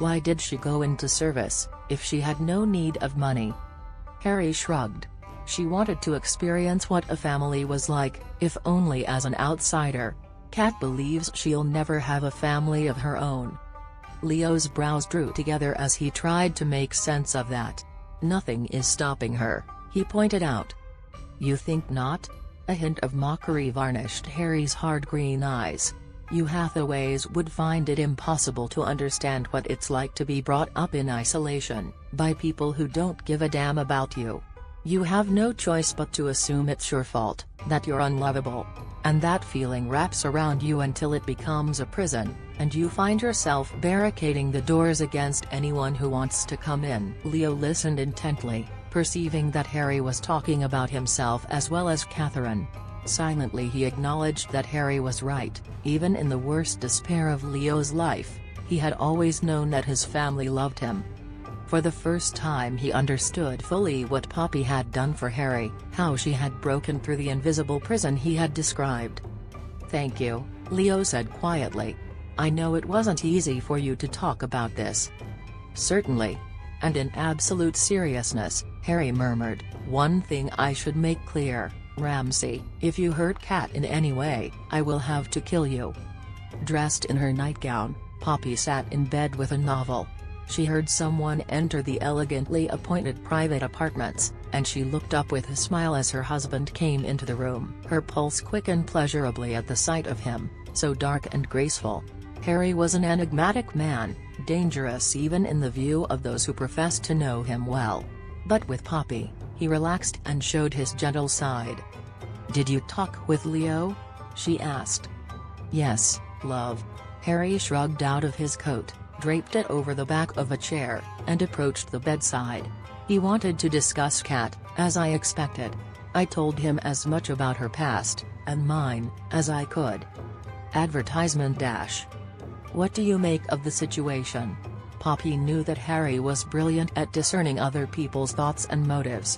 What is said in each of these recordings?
Why did she go into service, if she had no need of money? Harry shrugged. She wanted to experience what a family was like, if only as an outsider. Kat believes she'll never have a family of her own. Leo's brows drew together as he tried to make sense of that. Nothing is stopping her, he pointed out. You think not? A hint of mockery varnished Harry's hard green eyes. You Hathaways would find it impossible to understand what it's like to be brought up in isolation, by people who don't give a damn about you. You have no choice but to assume it's your fault, that you're unlovable. And that feeling wraps around you until it becomes a prison, and you find yourself barricading the doors against anyone who wants to come in. Leo listened intently, perceiving that Harry was talking about himself as well as Catherine. Silently he acknowledged that Harry was right. Even in the worst despair of Leo's life, he had always known that his family loved him. For the first time he understood fully what Poppy had done for Harry, how she had broken through the invisible prison he had described. Thank you, Leo said quietly. I know it wasn't easy for you to talk about this. Certainly. And in absolute seriousness, Harry murmured, one thing I should make clear. Ramsay, if you hurt Kat in any way, I will have to kill you. Dressed in her nightgown, Poppy sat in bed with a novel. She heard someone enter the elegantly appointed private apartments, and she looked up with a smile as her husband came into the room. Her pulse quickened pleasurably at the sight of him, so dark and graceful. Harry was an enigmatic man, dangerous even in the view of those who professed to know him well. But with Poppy, he relaxed and showed his gentle side. Did you talk with Leo? She asked. Yes, love. Harry shrugged out of his coat, draped it over the back of a chair, and approached the bedside. He wanted to discuss Kat, as I expected. I told him as much about her past, and mine, as I could. Advertisement dash. What do you make of the situation? Poppy knew that Harry was brilliant at discerning other people's thoughts and motives.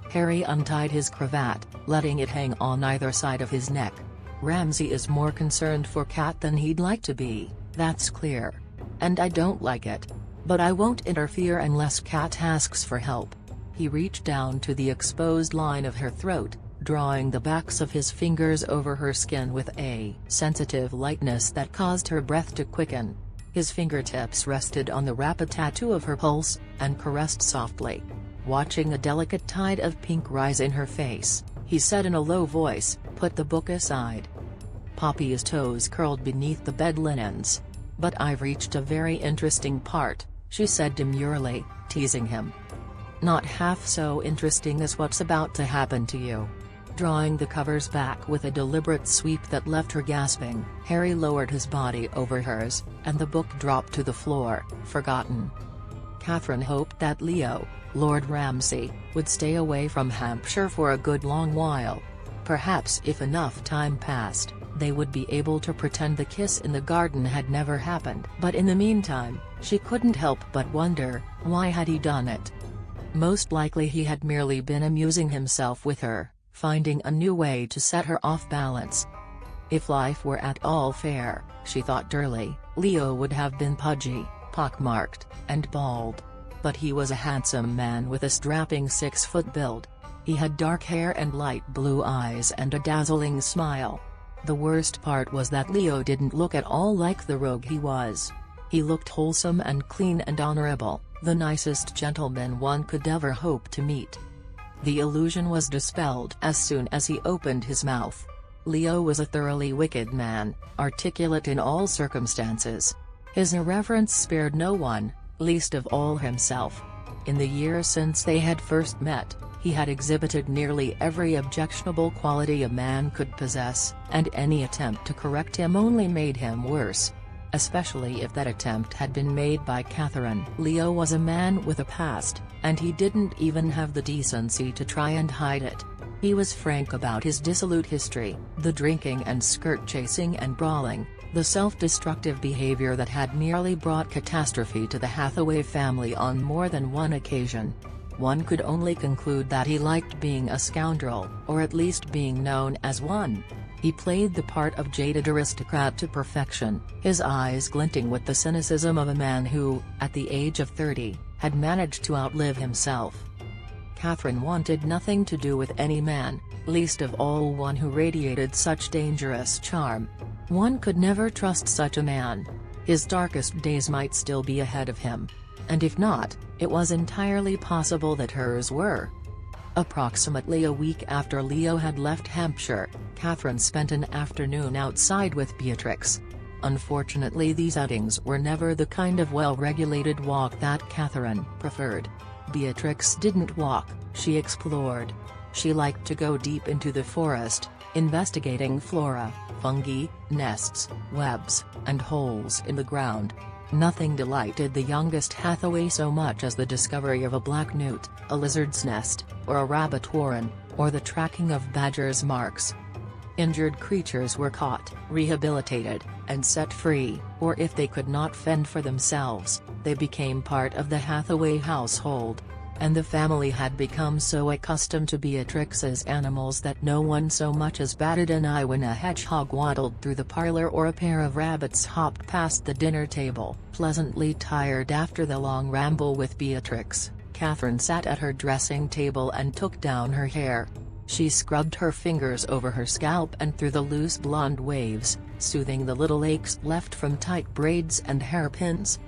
Harry untied his cravat, letting it hang on either side of his neck. Ramsay is more concerned for Kat than he'd like to be, that's clear. And I don't like it. But I won't interfere unless Kat asks for help. He reached down to the exposed line of her throat, drawing the backs of his fingers over her skin with a sensitive lightness that caused her breath to quicken. His fingertips rested on the rapid tattoo of her pulse, and caressed softly. Watching a delicate tide of pink rise in her face, he said in a low voice, "Put the book aside." Poppy's toes curled beneath the bed linens. "But I've reached a very interesting part," she said demurely, teasing him. "Not half so interesting as what's about to happen to you." Drawing the covers back with a deliberate sweep that left her gasping, Harry lowered his body over hers, and the book dropped to the floor, forgotten. Catherine hoped that Leo, Lord Ramsay, would stay away from Hampshire for a good long while. Perhaps if enough time passed, they would be able to pretend the kiss in the garden had never happened. But in the meantime, she couldn't help but wonder, why had he done it? Most likely he had merely been amusing himself with her, finding a new way to set her off balance. If life were at all fair, she thought dully, Leo would have been pudgy, pockmarked, and bald. But he was a handsome man with a strapping 6-foot build. He had dark hair and light blue eyes and a dazzling smile. The worst part was that Leo didn't look at all like the rogue he was. He looked wholesome and clean and honorable, the nicest gentleman one could ever hope to meet. The illusion was dispelled as soon as he opened his mouth. Leo was a thoroughly wicked man, articulate in all circumstances. His irreverence spared no one, least of all himself. In the years since they had first met, he had exhibited nearly every objectionable quality a man could possess, and any attempt to correct him only made him worse. Especially if that attempt had been made by Catherine. Leo was a man with a past, and he didn't even have the decency to try and hide it. He was frank about his dissolute history, the drinking and skirt-chasing and brawling, the self-destructive behavior that had nearly brought catastrophe to the Hathaway family on more than one occasion. One could only conclude that he liked being a scoundrel, or at least being known as one. He played the part of jaded aristocrat to perfection, his eyes glinting with the cynicism of a man who, at the age of 30, had managed to outlive himself. Catherine wanted nothing to do with any man, least of all one who radiated such dangerous charm. One could never trust such a man. His darkest days might still be ahead of him. And if not, it was entirely possible that hers were. Approximately a week after Leo had left Hampshire, Catherine spent an afternoon outside with Beatrix. Unfortunately, these outings were never the kind of well-regulated walk that Catherine preferred. Beatrix didn't walk, she explored. She liked to go deep into the forest, investigating flora, fungi, nests, webs, and holes in the ground. Nothing delighted the youngest Hathaway so much as the discovery of a black newt, a lizard's nest, or a rabbit warren, or the tracking of badgers' marks. Injured creatures were caught, rehabilitated, and set free, or if they could not fend for themselves, they became part of the Hathaway household. And the family had become so accustomed to Beatrix's animals that no one so much as batted an eye when a hedgehog waddled through the parlor or a pair of rabbits hopped past the dinner table. Pleasantly tired after the long ramble with Beatrix, Catherine sat at her dressing table and took down her hair. She scrubbed her fingers over her scalp and through the loose blonde waves, soothing the little aches left from tight braids and hairpins.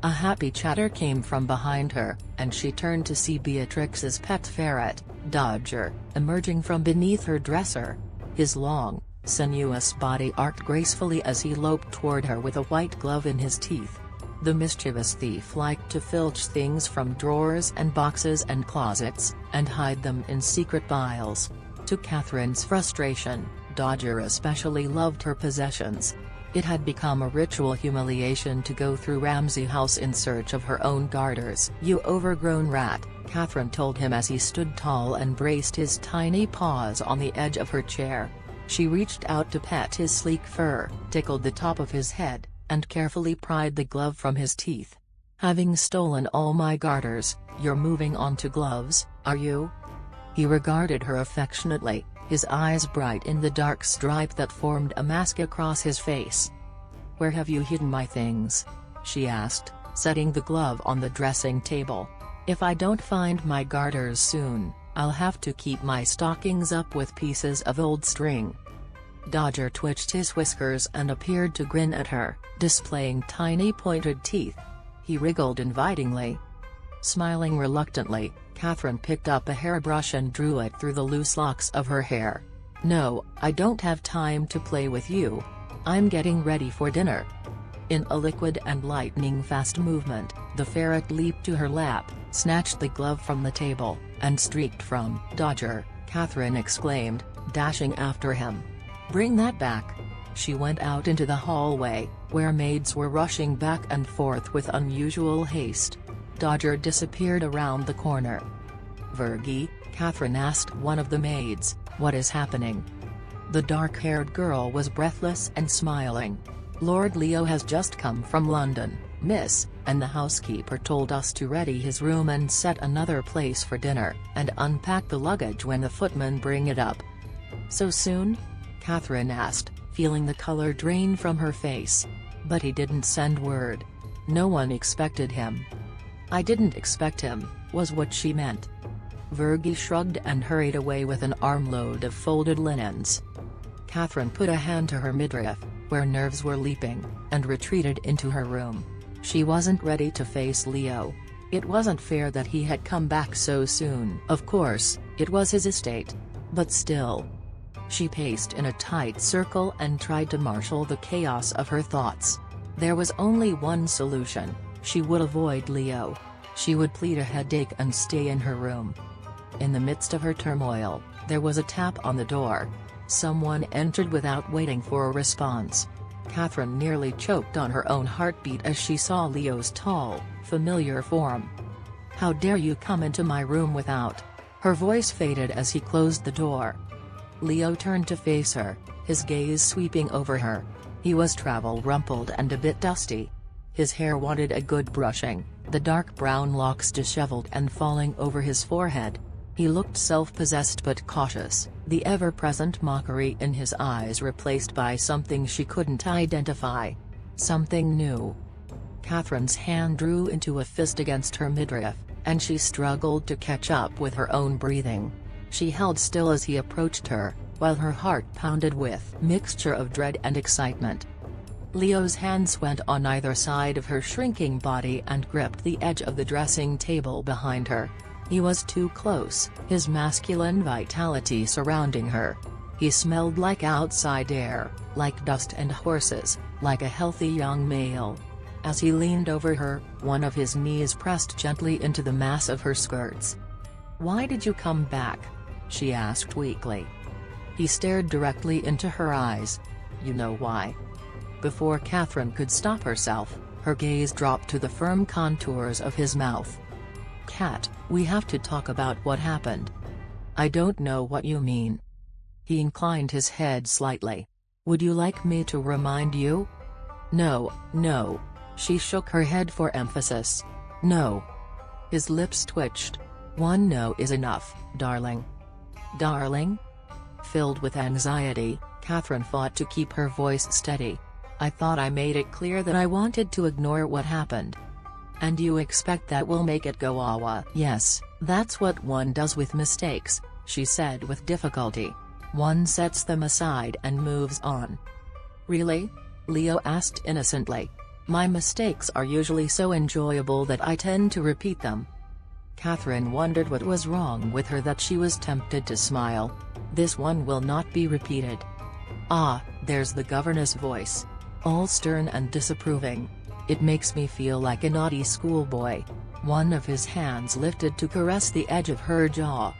A happy chatter came from behind her, and she turned to see Beatrix's pet ferret, Dodger, emerging from beneath her dresser. His long, sinuous body arced gracefully as he loped toward her with a white glove in his teeth. The mischievous thief liked to filch things from drawers and boxes and closets, and hide them in secret piles. To Catherine's frustration, Dodger especially loved her possessions. It had become a ritual humiliation to go through Ramsay House in search of her own garters. "You overgrown rat," Catherine told him as he stood tall and braced his tiny paws on the edge of her chair. She reached out to pet his sleek fur, tickled the top of his head, and carefully pried the glove from his teeth. "Having stolen all my garters, you're moving on to gloves, are you?" He regarded her affectionately, his eyes bright in the dark stripe that formed a mask across his face. "Where have you hidden my things?" she asked, setting the glove on the dressing table. "If I don't find my garters soon, I'll have to keep my stockings up with pieces of old string." Dodger twitched his whiskers and appeared to grin at her, displaying tiny pointed teeth. He wriggled invitingly. Smiling reluctantly, Catherine picked up a hairbrush and drew it through the loose locks of her hair. "No, I don't have time to play with you. I'm getting ready for dinner." In a liquid and lightning-fast movement, the ferret leaped to her lap, snatched the glove from the table, and streaked from Dodger. Catherine exclaimed, dashing after him. "Bring that back." She went out into the hallway, where maids were rushing back and forth with unusual haste. Dodger disappeared around the corner. "Virgie," Catherine asked one of the maids, "what is happening?" The dark-haired girl was breathless and smiling. "Lord Leo has just come from London, miss, and the housekeeper told us to ready his room and set another place for dinner, and unpack the luggage when the footmen bring it up." "So soon?" Catherine asked, feeling the color drain from her face. "But he didn't send word. No one expected him." "I didn't expect him," was what she meant. Virgie shrugged and hurried away with an armload of folded linens. Catherine put a hand to her midriff, where nerves were leaping, and retreated into her room. She wasn't ready to face Leo. It wasn't fair that he had come back so soon. Of course, it was his estate. But still. She paced in a tight circle and tried to marshal the chaos of her thoughts. There was only one solution: she would avoid Leo. She would plead a headache and stay in her room. In the midst of her turmoil, there was a tap on the door. Someone entered without waiting for a response. Catherine nearly choked on her own heartbeat as she saw Leo's tall, familiar form. "How dare you come into my room without—" Her voice faded as he closed the door. Leo turned to face her, his gaze sweeping over her. He was travel-rumpled and a bit dusty. His hair wanted a good brushing, the dark brown locks disheveled and falling over his forehead. He looked self-possessed but cautious, the ever-present mockery in his eyes replaced by something she couldn't identify. Something new. Catherine's hand drew into a fist against her midriff, and she struggled to catch up with her own breathing. She held still as he approached her, while her heart pounded with a mixture of dread and excitement. Leo's hands went on either side of her shrinking body and gripped the edge of the dressing table behind her. He was too close, his masculine vitality surrounding her. He smelled like outside air, like dust and horses, like a healthy young male. As he leaned over her, one of his knees pressed gently into the mass of her skirts. "Why did you come back?" she asked weakly. He stared directly into her eyes. "You know why?" Before Catherine could stop herself, her gaze dropped to the firm contours of his mouth. "Cat, we have to talk about what happened." "I don't know what you mean." He inclined his head slightly. "Would you like me to remind you?" "No, no." She shook her head for emphasis. "No." His lips twitched. "One no is enough, darling." "Darling?" Filled with anxiety, Catherine fought to keep her voice steady. "I thought I made it clear that I wanted to ignore what happened." "And you expect that will make it go awa?" "Yes, that's what one does with mistakes," she said with difficulty. "One sets them aside and moves on." "Really?" Leo asked innocently. "My mistakes are usually so enjoyable that I tend to repeat them." Catherine wondered what was wrong with her that she was tempted to smile. "This one will not be repeated." "Ah, there's the governor's voice. All stern and disapproving. It makes me feel like a naughty schoolboy." One of his hands lifted to caress the edge of her jaw.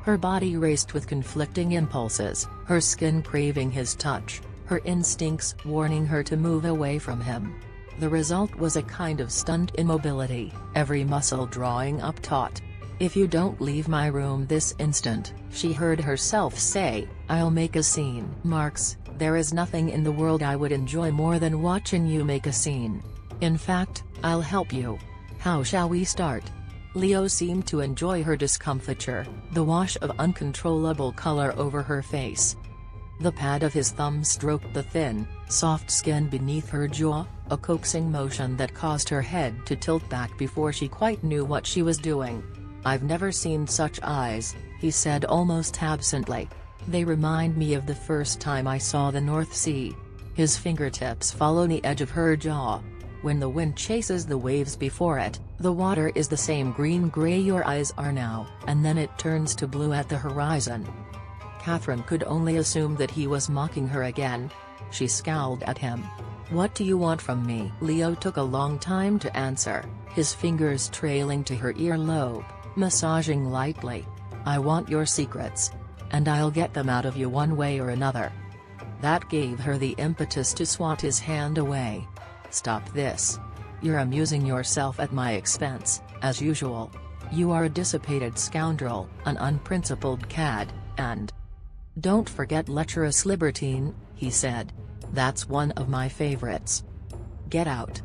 Her body raced with conflicting impulses, her skin craving his touch, her instincts warning her to move away from him. The result was a kind of stunned immobility, every muscle drawing up taut. "If you don't leave my room this instant," she heard herself say, "I'll make a scene." "Marks, there is nothing in the world I would enjoy more than watching you make a scene. In fact, I'll help you. How shall we start?" Leo seemed to enjoy her discomfiture, the wash of uncontrollable color over her face. The pad of his thumb stroked the thin, soft skin beneath her jaw, a coaxing motion that caused her head to tilt back before she quite knew what she was doing. "I've never seen such eyes," he said almost absently. "They remind me of the first time I saw the North Sea." His fingertips followed the edge of her jaw. "When the wind chases the waves before it, the water is the same green-gray your eyes are now, and then it turns to blue at the horizon." Catherine could only assume that he was mocking her again. She scowled at him. "What do you want from me?" Leo took a long time to answer, his fingers trailing to her earlobe, massaging lightly. "I want your secrets. And I'll get them out of you one way or another." That gave her the impetus to swat his hand away. "Stop this. You're amusing yourself at my expense, as usual. You are a dissipated scoundrel, an unprincipled cad, and—" "Don't forget lecherous libertine," he said. "That's one of my favorites. Get out."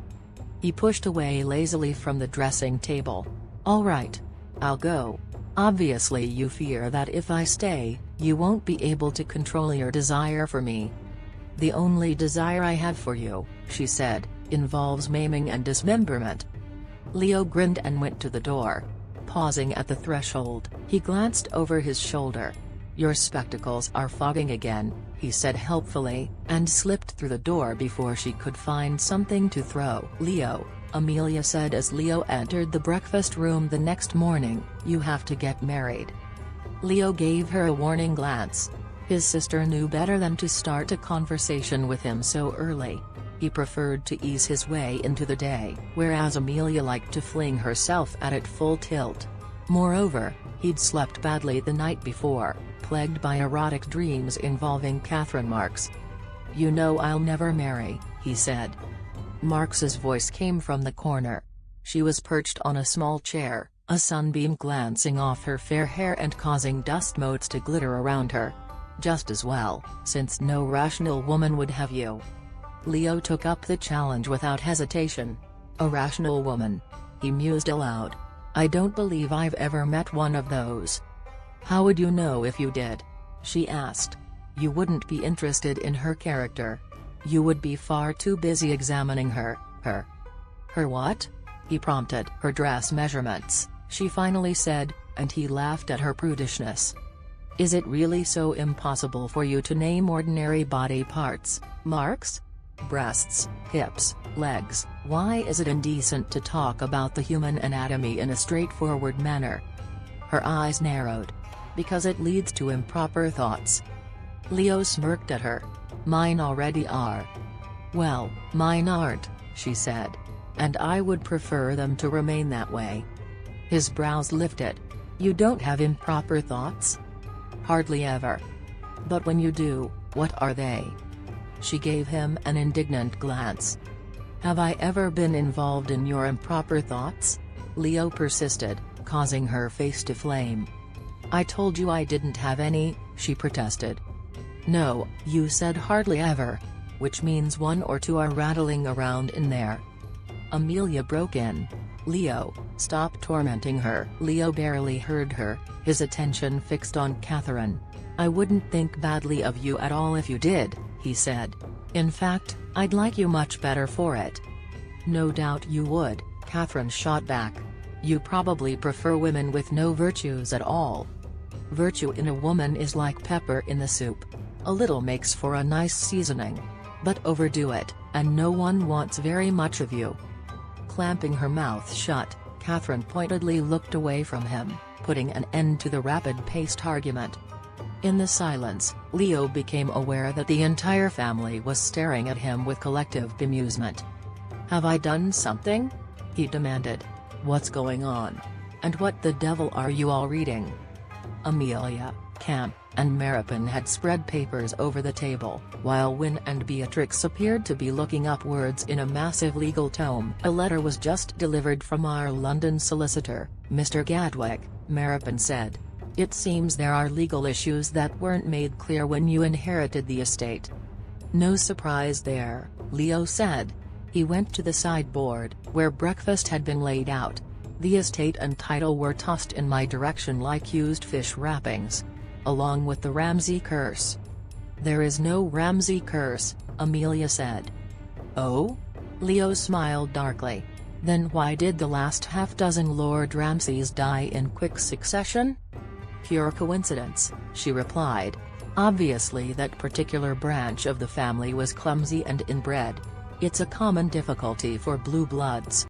He pushed away lazily from the dressing table. "All right. I'll go. Obviously you fear that if I stay, you won't be able to control your desire for me." "The only desire I have for you," she said, "involves maiming and dismemberment." Leo grinned and went to the door. Pausing at the threshold, he glanced over his shoulder. "Your spectacles are fogging again," he said helpfully, and slipped through the door before she could find something to throw. "Leo," Amelia said as Leo entered the breakfast room the next morning, "you have to get married." Leo gave her a warning glance. His sister knew better than to start a conversation with him so early. He preferred to ease his way into the day, whereas Amelia liked to fling herself at it full tilt. Moreover, he'd slept badly the night before, plagued by erotic dreams involving Catherine Marks. "You know I'll never marry," he said. Marks's voice came from the corner. She was perched on a small chair, a sunbeam glancing off her fair hair and causing dust motes to glitter around her. "Just as well, since no rational woman would have you." Leo took up the challenge without hesitation. "A rational woman?" he mused aloud. "I don't believe I've ever met one of those." "How would you know if you did?" she asked. "You wouldn't be interested in her character. You would be far too busy examining her." Her what?" he prompted. "Her dress measurements," she finally said, and he laughed at her prudishness. "Is it really so impossible for you to name ordinary body parts, Marks? Breasts, hips, legs? Why is it indecent to talk about the human anatomy in a straightforward manner?" Her eyes narrowed. "Because it leads to improper thoughts." Leo smirked at her. "Mine already are." "Well, mine aren't," she said. "And I would prefer them to remain that way." His brows lifted. "You don't have improper thoughts?" "Hardly ever." "But when you do, what are they?" She gave him an indignant glance. "Have I ever been involved in your improper thoughts?" Leo persisted, causing her face to flame. "I told you I didn't have any," she protested. "No, you said hardly ever. Which means one or two are rattling around in there." Amelia broke in. "Leo, stop tormenting her." Leo barely heard her, his attention fixed on Catherine. "I wouldn't think badly of you at all if you did," he said. "In fact, I'd like you much better for it." "No doubt you would," Catherine shot back. "You probably prefer women with no virtues at all." "Virtue in a woman is like pepper in the soup. A little makes for a nice seasoning. But overdo it, and no one wants very much of you." Clamping her mouth shut, Catherine pointedly looked away from him, putting an end to the rapid-paced argument. In the silence, Leo became aware that the entire family was staring at him with collective bemusement. "Have I done something?" he demanded. "What's going on? And what the devil are you all reading?" Amelia, Camp, and Maripin had spread papers over the table, while Wynne and Beatrix appeared to be looking up words in a massive legal tome. "A letter was just delivered from our London solicitor, Mr. Gadwick," Maripin said. "It seems there are legal issues that weren't made clear when you inherited the estate." "No surprise there," Leo said. He went to the sideboard, where breakfast had been laid out. "The estate and title were tossed in my direction like used fish wrappings. Along with the Ramsay curse." "There is no Ramsay curse," Amelia said. "Oh?" Leo smiled darkly. "Then why did the last half-dozen Lord Ramsays die in quick succession?" "Pure coincidence," she replied. "Obviously that particular branch of the family was clumsy and inbred. It's a common difficulty for blue bloods."